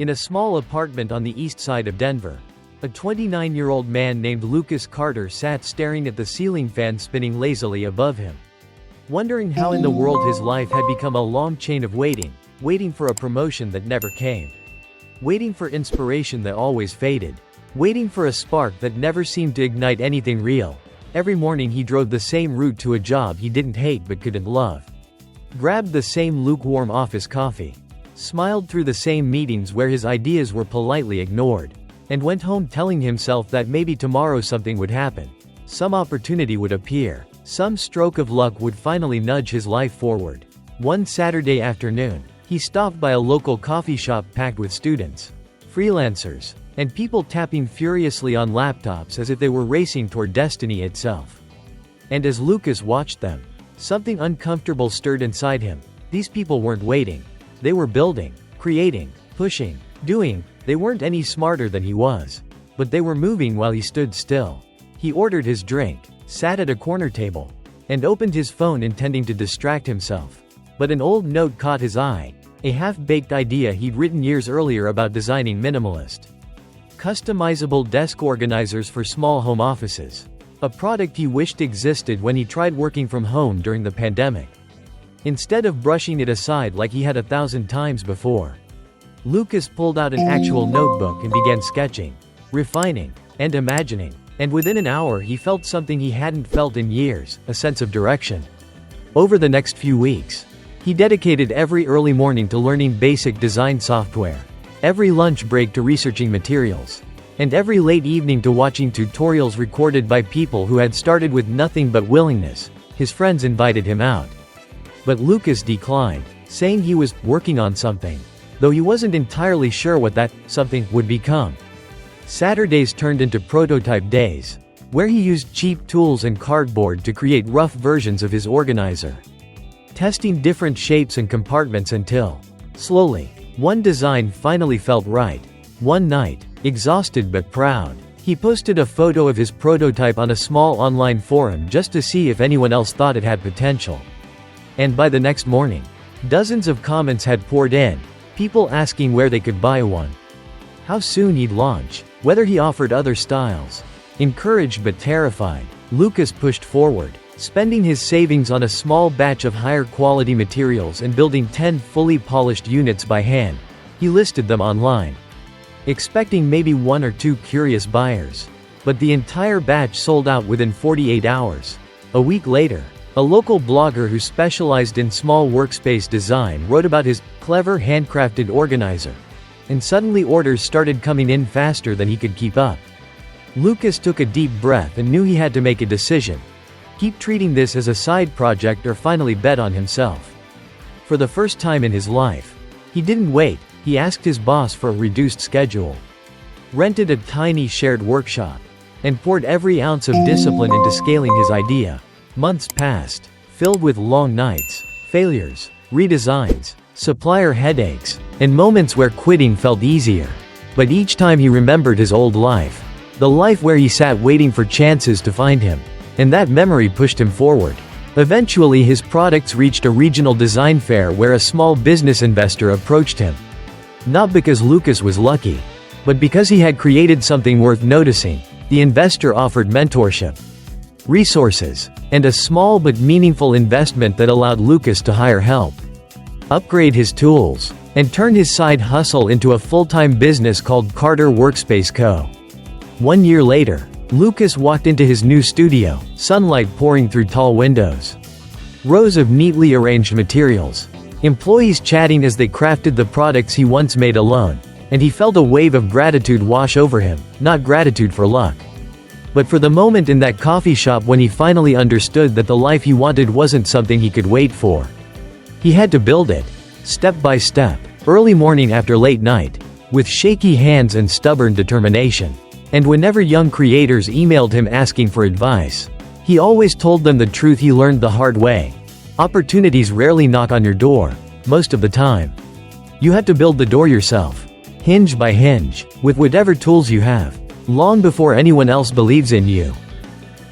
In a small apartment on the east side of Denver, a 29-year-old man named Lucas Carter sat staring at the ceiling fan spinning lazily above him, wondering how in the world his life had become a long chain of waiting for a promotion that never came, waiting for inspiration that always faded, waiting for a spark that never seemed to ignite anything real. Every morning he drove the same route to a job he didn't hate but couldn't love, grabbed the same lukewarm office coffee, smiled through the same meetings where his ideas were politely ignored, and went home telling himself that maybe tomorrow something would happen. Some opportunity would appear. Some stroke of luck would finally nudge his life forward. One Saturday afternoon, he stopped by a local coffee shop packed with students, freelancers, and people tapping furiously on laptops as if they were racing toward destiny itself. And as Lucas watched them, something uncomfortable stirred inside him. These people weren't waiting. They were building, creating, pushing, doing. They weren't any smarter than he was, but they were moving while he stood still. He ordered his drink, sat at a corner table, and opened his phone intending to distract himself. But an old note caught his eye, a half-baked idea he'd written years earlier about designing minimalist, customizable desk organizers for small home offices, a product he wished existed when he tried working from home during the pandemic. Instead of brushing it aside like he had 1,000 times before, Lucas pulled out an actual notebook and began sketching, refining, and imagining. And within an hour he felt something he hadn't felt in years, a sense of direction. Over the next few weeks, he dedicated every early morning to learning basic design software, every lunch break to researching materials, and every late evening to watching tutorials recorded by people who had started with nothing but willingness. His friends invited him out, but Lucas declined, saying he was working on something, though he wasn't entirely sure what that something would become. Saturdays turned into prototype days, where he used cheap tools and cardboard to create rough versions of his organizer, testing different shapes and compartments until, slowly, one design finally felt right. One night, exhausted but proud, he posted a photo of his prototype on a small online forum just to see if anyone else thought it had potential. And by the next morning, dozens of comments had poured in, people asking where they could buy one, how soon he'd launch, whether he offered other styles. Encouraged but terrified, Lucas pushed forward, spending his savings on a small batch of higher quality materials and building 10 fully polished units by hand. He listed them online, expecting maybe 1 or 2 curious buyers. But the entire batch sold out within 48 hours. A week later, a local blogger who specialized in small workspace design wrote about his clever handcrafted organizer, and suddenly orders started coming in faster than he could keep up. Lucas took a deep breath and knew he had to make a decision: keep treating this as a side project or finally bet on himself. For the first time in his life, he didn't wait. He asked his boss for a reduced schedule, rented a tiny shared workshop, and poured every ounce of discipline into scaling his idea. Months passed, filled with long nights, failures, redesigns, supplier headaches, and moments where quitting felt easier. But each time he remembered his old life, the life where he sat waiting for chances to find him, and that memory pushed him forward. Eventually his products reached a regional design fair where a small business investor approached him. Not because Lucas was lucky, but because he had created something worth noticing. The investor offered mentorship, resources, and a small but meaningful investment that allowed Lucas to hire help, upgrade his tools, and turn his side hustle into a full-time business called Carter Workspace Co. 1 year later, Lucas walked into his new studio, sunlight pouring through tall windows, rows of neatly arranged materials, employees chatting as they crafted the products he once made alone, and he felt a wave of gratitude wash over him, not gratitude for luck, but for the moment in that coffee shop when he finally understood that the life he wanted wasn't something he could wait for. He had to build it, step by step, early morning after late night, with shaky hands and stubborn determination. And whenever young creators emailed him asking for advice, he always told them the truth he learned the hard way: opportunities rarely knock on your door. Most of the time, you have to build the door yourself, hinge by hinge, with whatever tools you have, long before anyone else believes in you.